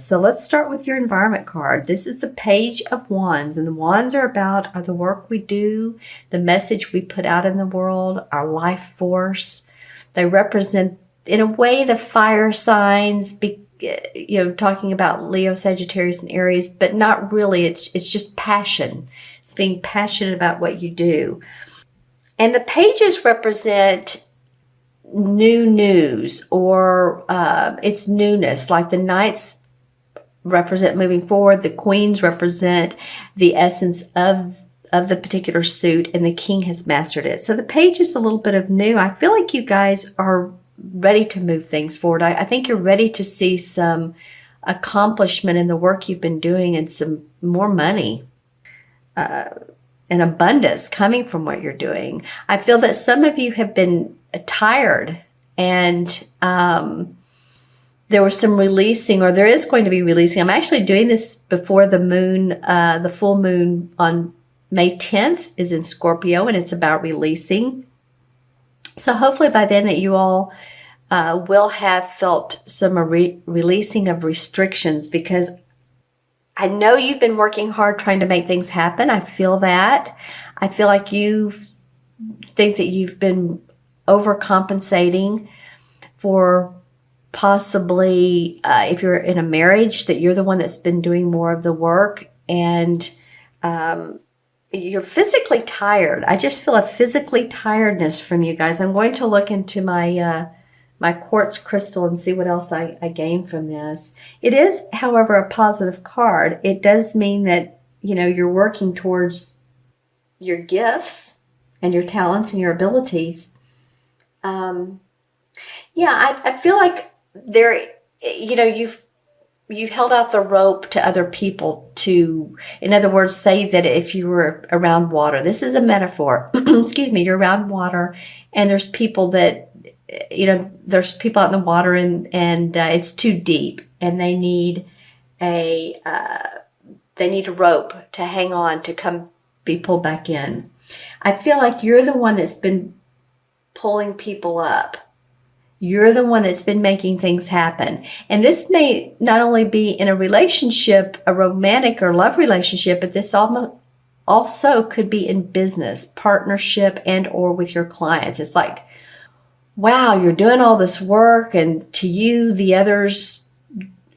So let's start with your environment card. This is the Page of Wands, and the wands are the work we do, the message we put out in the world, our life force. They represent, in a way, the fire signs, talking about Leo, Sagittarius, and Aries, but not really. It's just passion. It's being passionate about what you do. And the pages represent new news, or it's newness. Like the knights represent moving forward, the queens represent the essence of the particular suit, and the king has mastered it. So the page is a little bit of new. I feel like you guys are ready to move things forward. I think you're ready to see some accomplishment in the work you've been doing, and some more money and abundance coming from what you're doing. I feel that some of you have been tired, and there was some releasing, or there is going to be releasing. I'm actually doing this before the moon, the full moon on May 10th is in Scorpio, and it's about releasing. So hopefully by then that you all will have felt some releasing of restrictions, because I know you've been working hard trying to make things happen. I feel that. I feel like you think that you've been overcompensating for possibly, if you're in a marriage, that you're the one that's been doing more of the work, and you're physically tired. I just feel a physically tiredness from you guys. I'm going to look into my my quartz crystal and see what else I gain from this. It is, however, a positive card. It does mean that, you're working towards your gifts and your talents and your abilities. I feel like there, you've held out the rope to other people to, in other words, say that if you were around water, this is a metaphor, excuse me, you're around water, and there's people that, there's people out in the water, and it's too deep, and they need a rope to hang on to be pulled back in. I feel like you're the one that's been pulling people up. You're the one that's been making things happen. And this may not only be in a relationship, a romantic or love relationship, but this also could be in business, partnership, and or with your clients. It's like, wow, you're doing all this work, and to you, the others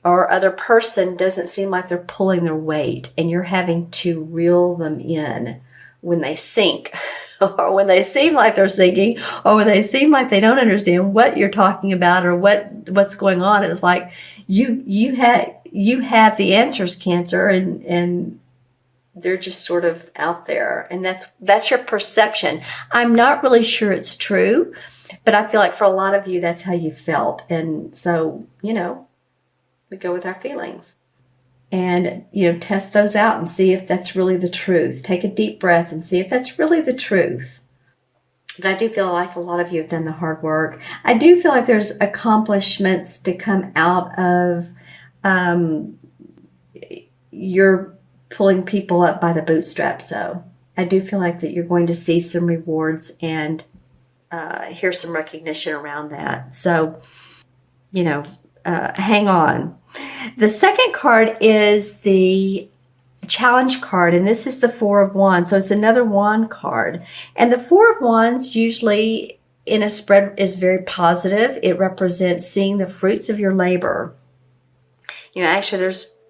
or other person doesn't seem like they're pulling their weight, and you're having to reel them in when they sink, or when they seem like they're sinking, or when they seem like they don't understand what you're talking about or what's going on. It's like you have the answers, Cancer, and they're just sort of out there, and that's your perception. I'm not really sure it's true, but I feel like for a lot of you, that's how you felt. And so, we go with our feelings, and, test those out and see if that's really the truth. Take a deep breath and see if that's really the truth. But I do feel like a lot of you have done the hard work. I do feel like there's accomplishments to come out of your pulling people up by the bootstraps, though. I do feel like that you're going to see some rewards and hear some recognition around that. So, hang on. The second card is the challenge card, and this is the Four of Wands. So it's another wand card. And the Four of Wands usually in a spread is very positive. It represents seeing the fruits of your labor. Actually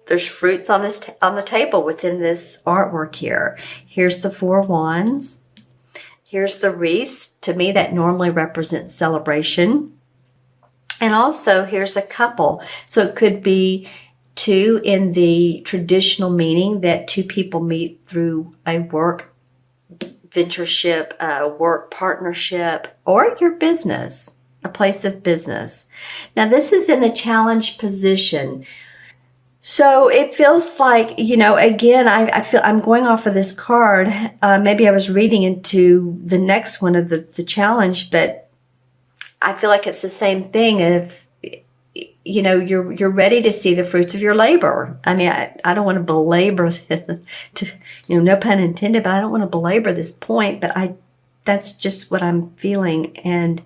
there's fruits on the table within this artwork here. Here's the Four of Wands. Here's the wreaths. To me, that normally represents celebration. And also, here's a couple. So it could be two in the traditional meaning that two people meet through a work ventureship, a work partnership, or your business, a place of business. Now, this is in the challenge position. So it feels like, again, I feel I'm going off of this card. Maybe I was reading into the next one of the challenge, but I feel like it's the same thing. If, you're ready to see the fruits of your labor. I mean, I don't want to belabor no pun intended, but I don't want to belabor this point, but that's just what I'm feeling. And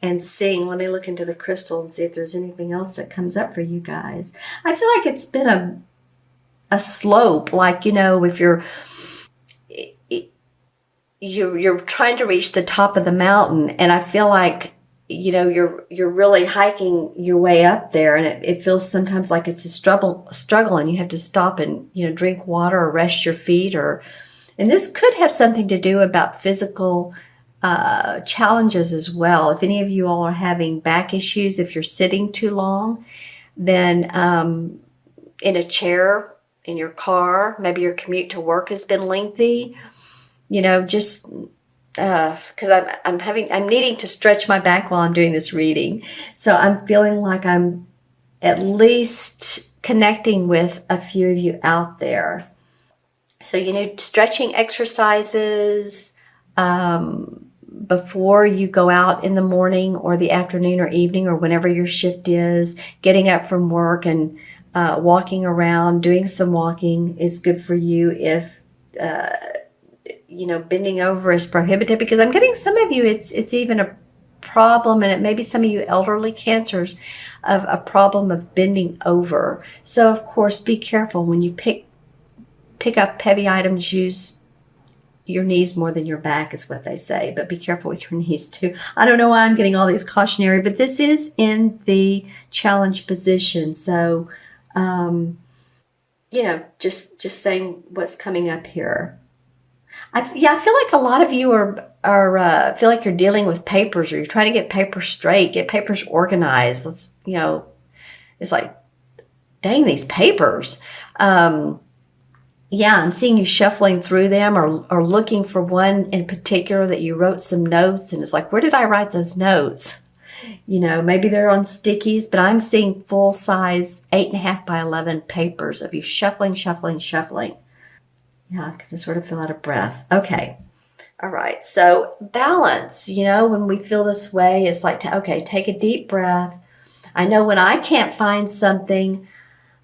and seeing. Let me look into the crystal and see if there's anything else that comes up for you guys. I feel like it's been a slope, like, if you're trying to reach the top of the mountain, and I feel like you're really hiking your way up there, and it feels sometimes like it's a struggle, and you have to stop and drink water or rest your feet, and this could have something to do about physical challenges as well. If any of you all are having back issues, if you're sitting too long, then in a chair, in your car, maybe your commute to work has been lengthy, just because I'm needing to stretch my back while I'm doing this reading. So I'm feeling like I'm at least connecting with a few of you out there. So, stretching exercises before you go out in the morning or the afternoon or evening or whenever your shift is, getting up from work and walking around, doing some walking is good for you. If bending over is prohibited, because I'm getting some of you, it's even a problem, and it may be some of you elderly cancers, of a problem of bending over. So of course, be careful when you pick up heavy items. Use your knees more than your back is what they say, but be careful with your knees too. I don't know why I'm getting all these cautionary, but this is in the challenge position. So, just saying what's coming up here. I feel like a lot of you are feel like you're dealing with papers, or you're trying to get papers straight, get papers organized. It's like, dang, these papers. I'm seeing you shuffling through them, or looking for one in particular that you wrote some notes, and it's like, where did I write those notes? Maybe they're on stickies, but I'm seeing full size 8.5 by 11 papers of you shuffling. Yeah, because I sort of feel out of breath. Okay. All right. So balance, when we feel this way, it's like, take a deep breath. I know when I can't find something,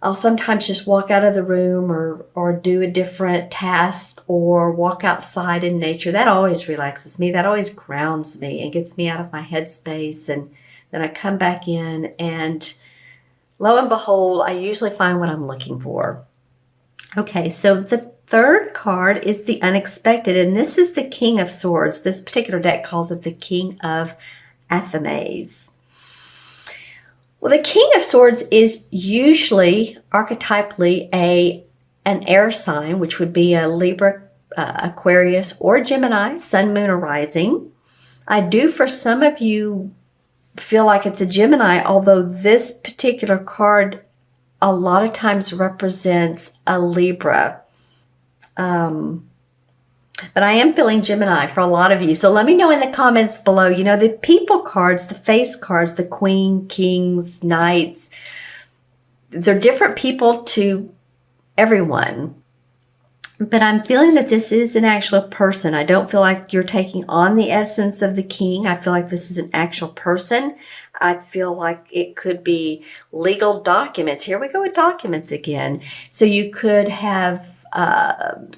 I'll sometimes just walk out of the room or do a different task, or walk outside in nature. That always relaxes me. That always grounds me and gets me out of my headspace. And then I come back in, and lo and behold, I usually find what I'm looking for. Okay, so the third card is the unexpected, and this is the King of Swords. This particular deck calls it the King of Athames. Well, the King of Swords is usually archetypally an air sign, which would be a Libra, Aquarius, or Gemini, Sun, Moon, or Rising. I do, for some of you, feel like it's a Gemini, although this particular card a lot of times represents a Libra. But I am feeling Gemini for a lot of you. So let me know in the comments below. The people cards, the face cards, the Queen, Kings, Knights, they're different people to everyone. But I'm feeling that this is an actual person. I don't feel like you're taking on the essence of the king. I feel like this is an actual person. I feel like it could be legal documents. Here we go with documents again. So you could have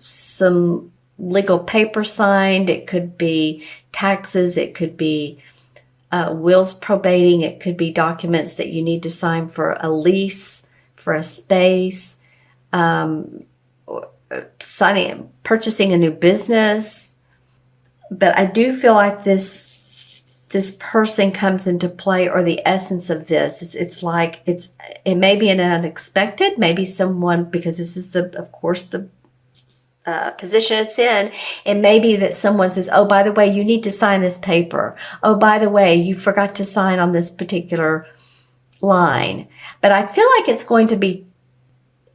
some legal paper signed. It could be taxes. It could be wills probating. It could be documents that you need to sign for a lease, for a space, purchasing a new business. But I do feel like this person comes into play, or the essence of this. It may be an unexpected, maybe someone, because this is of course the position it's in. It may be that someone says, oh, by the way, you need to sign this paper. Oh, by the way, you forgot to sign on this particular line. But I feel like it's going to be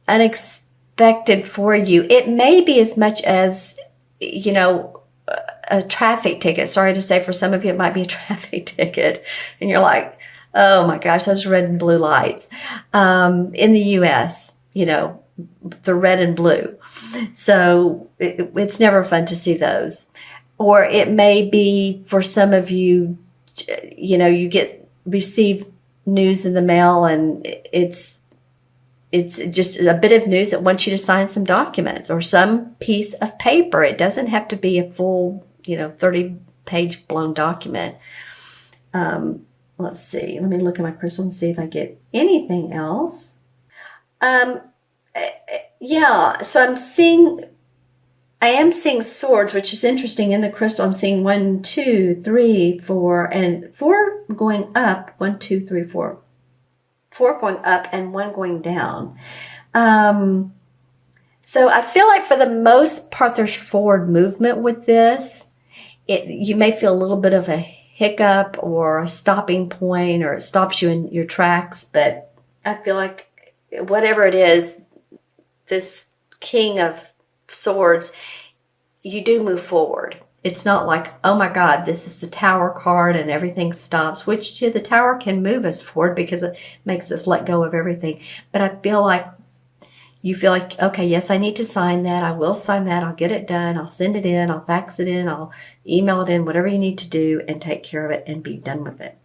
unexpected for you. It may be as much as, a traffic ticket. Sorry to say, for some of you, it might be a traffic ticket. And you're like, oh my gosh, those red and blue lights. In the U.S., the red and blue. So it's never fun to see those. Or it may be for some of you, you receive news in the mail, and it's just a bit of news that wants you to sign some documents or some piece of paper. It doesn't have to be a full, 30-page blown document. Let's see. Let me look at my crystal and see if I get anything else. Yeah, so I am seeing swords, which is interesting. In the crystal, I'm seeing 1, 2, 3, 4, and 4 going up. 1, 2, 3, 4. 4 going up and 1 going down. So I feel like for the most part, there's forward movement with this. You may feel a little bit of a hiccup or a stopping point, or it stops you in your tracks, but I feel like whatever it is, this King of Swords, you do move forward. It's not like, oh my God, this is the Tower card and everything stops, which the Tower can move us forward because it makes us let go of everything. But I feel like you feel like, okay, yes, I need to sign that. I will sign that. I'll get it done. I'll send it in. I'll fax it in. I'll email it in, whatever you need to do, and take care of it and be done with it.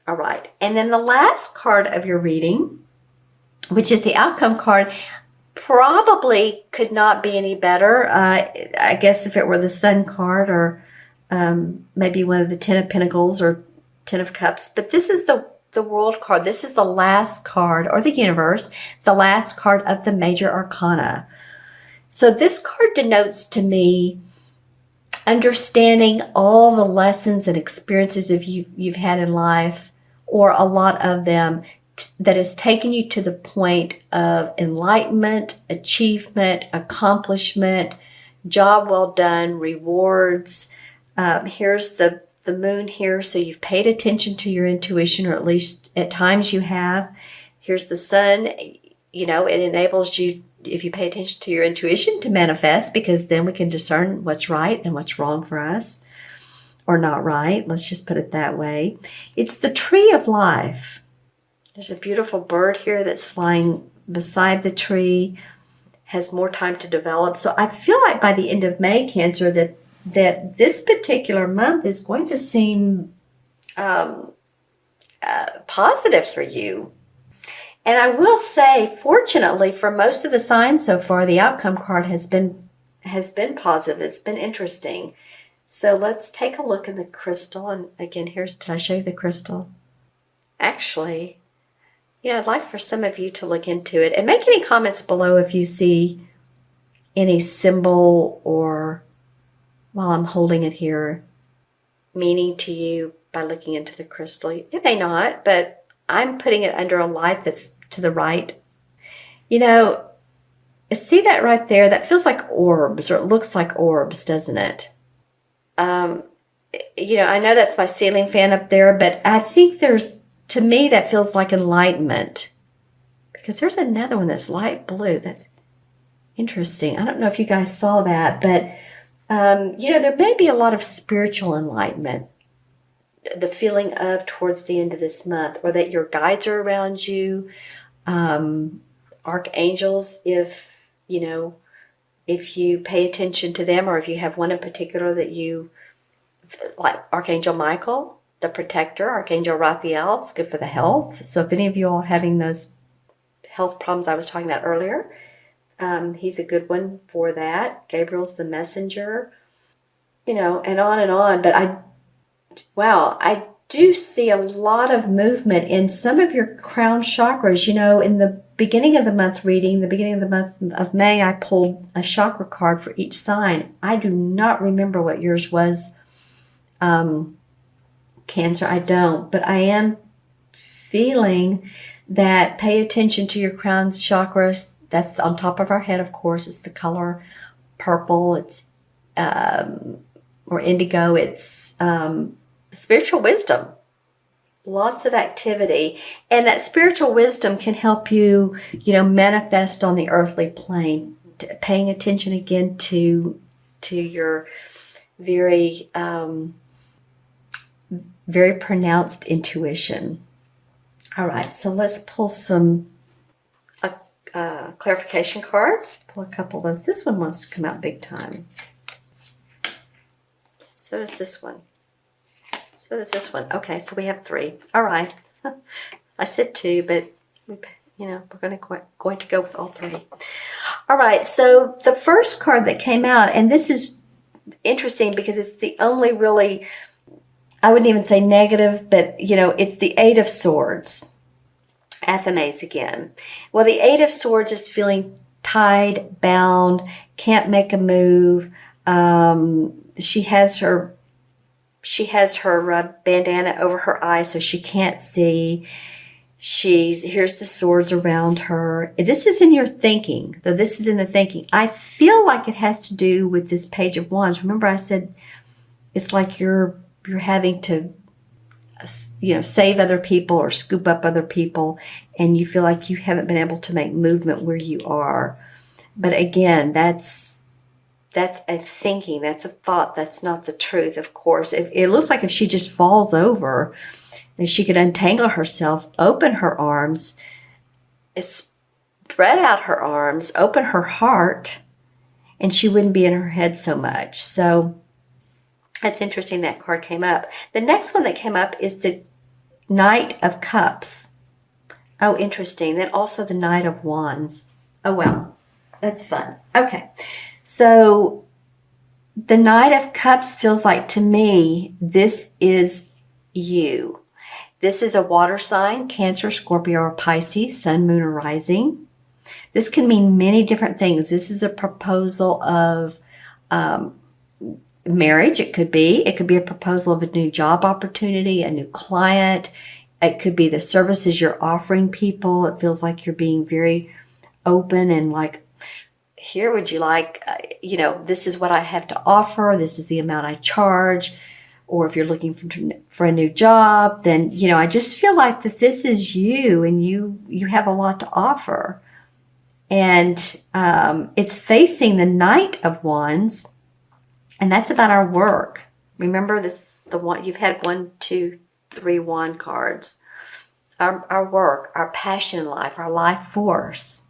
All right. And then the last card of your reading, which is the outcome card, probably could not be any better. I guess if it were the Sun card, or maybe one of the Ten of Pentacles or Ten of Cups. But this is the World card. This is the last card, or the Universe, the last card of the Major Arcana. So this card denotes to me understanding all the lessons and experiences you've had in life, or a lot of them, that has taken you to the point of enlightenment, achievement, accomplishment, job well done, rewards. Here's the moon here, so you've paid attention to your intuition, or at least at times you have. Here's the sun. It enables you, if you pay attention to your intuition, to manifest, because then we can discern what's right and what's wrong for us, or not right. Let's just put it that way. It's the tree of life. There's a beautiful bird here that's flying beside the tree, has more time to develop. So I feel like by the end of May, Cancer, that this particular month is going to seem positive for you. And I will say, fortunately, for most of the signs so far, the outcome card has been positive. It's been interesting. So let's take a look in the crystal. And again, did I show you the crystal? Actually, I'd like for some of you to look into it and make any comments below if you see any symbol, or while I'm holding it here, meaning to you by looking into the crystal. It may not, but I'm putting it under a light that's to the right. See that right there? That feels like orbs, or it looks like orbs, doesn't it? I know that's my ceiling fan up there, but I think to me, that feels like enlightenment, because there's another one that's light blue. That's interesting. I don't know if you guys saw that, but there may be a lot of spiritual enlightenment, the feeling of towards the end of this month, or that your guides are around you, archangels, if you pay attention to them, or if you have one in particular that you like, Archangel Michael, the protector, Archangel Raphael, is good for the health. So if any of you are having those health problems I was talking about earlier, he's a good one for that. Gabriel's the messenger, and on and on. But I do see a lot of movement in some of your crown chakras. In the beginning of the month reading, the beginning of the month of May, I pulled a chakra card for each sign. I do not remember what yours was, Cancer. I don't, but I am feeling that pay attention to your crown chakras. That's on top of our head, of course. It's the color purple. It's or indigo. It's spiritual wisdom. Lots of activity, and that spiritual wisdom can help you, manifest on the earthly plane. Paying attention again to your very very pronounced intuition. All right, so let's pull some clarification cards. Pull a couple of those. This one wants to come out big time. So does this one. So does this one. Okay, so we have 3. All right. I said 2, but we're going to go with all 3. All right, so the first card that came out, and this is interesting because it's the only really I wouldn't even say negative, but you know, it's the Eight of Swords. Athames again. Well, the Eight of Swords is feeling tied, bound, can't make a move. She has her bandana over her eyes so she can't see. Here's the swords around her. This is in your thinking, though. This is in the thinking. I feel like it has to do with this Page of Wands. Remember, I said it's like you're having to, you know, save other people or scoop up other people, and you feel like you haven't been able to make movement where you are. But again, that's a thinking, that's a thought, that's not the truth, of course. It looks like if she just falls over, and she could untangle herself, open her arms, spread out her arms, open her heart, and she wouldn't be in her head so much. So that's interesting that card came up. The next one that came up is the Knight of Cups. Oh, interesting. Then also the Knight of Wands. Oh, well, that's fun. Okay. So the Knight of Cups feels like, to me, this is you. This is a water sign, Cancer, Scorpio, or Pisces, Sun, Moon, or Rising. This can mean many different things. This is a proposal of marriage. It could be a proposal of a new job opportunity, a new client. It could be the services you're offering people. It feels like you're being very open and like, here, would you like, you know, this is what I have to offer. This is the amount I charge. Or if you're looking for a new job, then, you know, I just feel like that this is you, and you have a lot to offer. And it's facing the Knight of Wands, and that's about our work. Remember, this the one you've had 1, 2, 3 wand cards. Our work, our passion in life, our life force.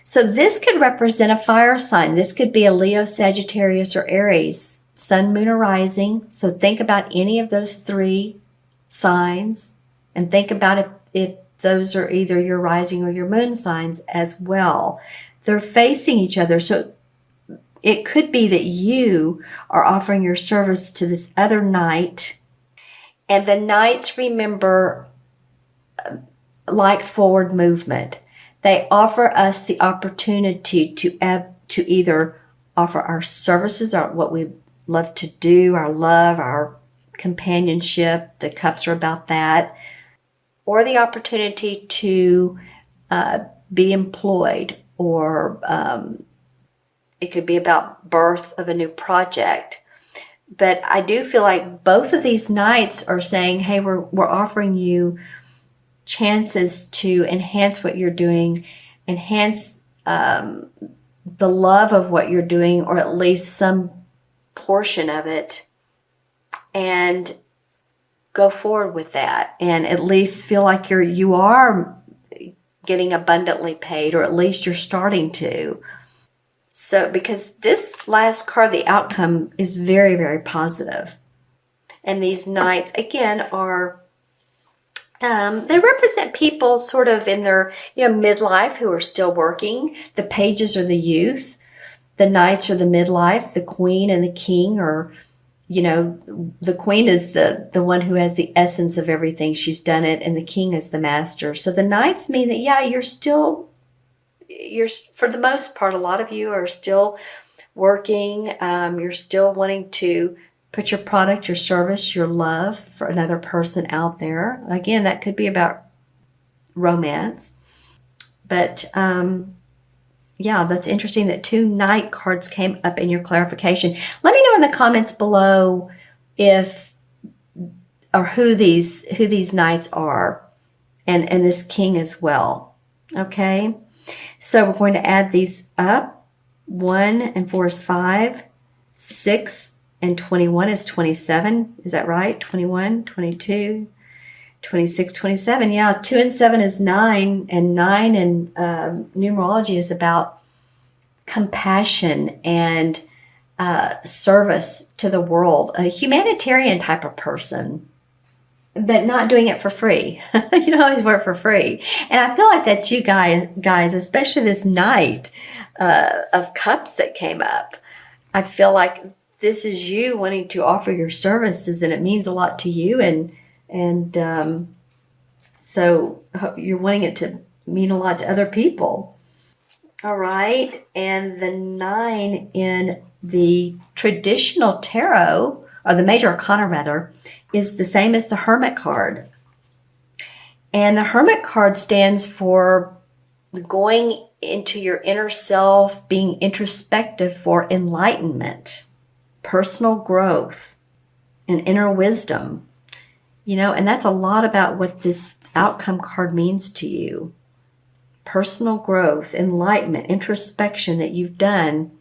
So this could represent a fire sign. This could be a Leo, Sagittarius, or Aries, Sun, Moon, or Rising. So think about any of those 3 signs, and think about if those are either your rising or your moon signs as well. They're facing each other. So it could be that you are offering your service to this other knight, and the knights, remember, like forward movement. They offer us the opportunity to either offer our services, or what we love to do, our love, our companionship. The cups are about that. Or the opportunity to be employed, or it could be about birth of a new project. But I do feel like both of these knights are saying, hey, we're offering you chances to enhance what you're doing, enhance the love of what you're doing, or at least some portion of it, and go forward with that, and at least feel like you are getting abundantly paid, or at least you're starting to. So, because this last card, the outcome, is very, very positive. And these knights, again, are they represent people sort of in their, you know, midlife, who are still working. The pages are the youth. The knights are the midlife. The queen and the king are, you know, the queen is the one who has the essence of everything. She's done it. And the king is the master. So the knights mean that, yeah, you're for the most part, a lot of you are still working. You're still wanting to put your product, your service, your love for another person out there. Again, that could be about romance. But yeah, that's interesting that 2 knight cards came up in your clarification. Let me know in the comments below if or who these knights are, and this king as well. Okay, so we're going to add these up. 1 and 4 is 5, 6 and 21 is 27. Is that right? 21, 22, 26, 27. Yeah, 2 and 7 is 9, and 9 in numerology is about compassion and service to the world. A humanitarian type of person, but not doing it for free. You don't always work for free. And I feel like that you guys, especially this Knight of Cups that came up, I feel like this is you wanting to offer your services, and it means a lot to you, and so you're wanting it to mean a lot to other people. All right, and the 9 in the traditional tarot, or the major arcana rather, is the same as the Hermit card. And the Hermit card stands for going into your inner self, being introspective for enlightenment, personal growth, and inner wisdom. And that's a lot about what this outcome card means to you. Personal growth, enlightenment, introspection that you've done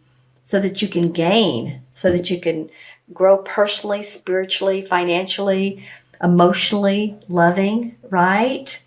so that you can gain, so that you can grow personally, spiritually, financially, emotionally, loving, right?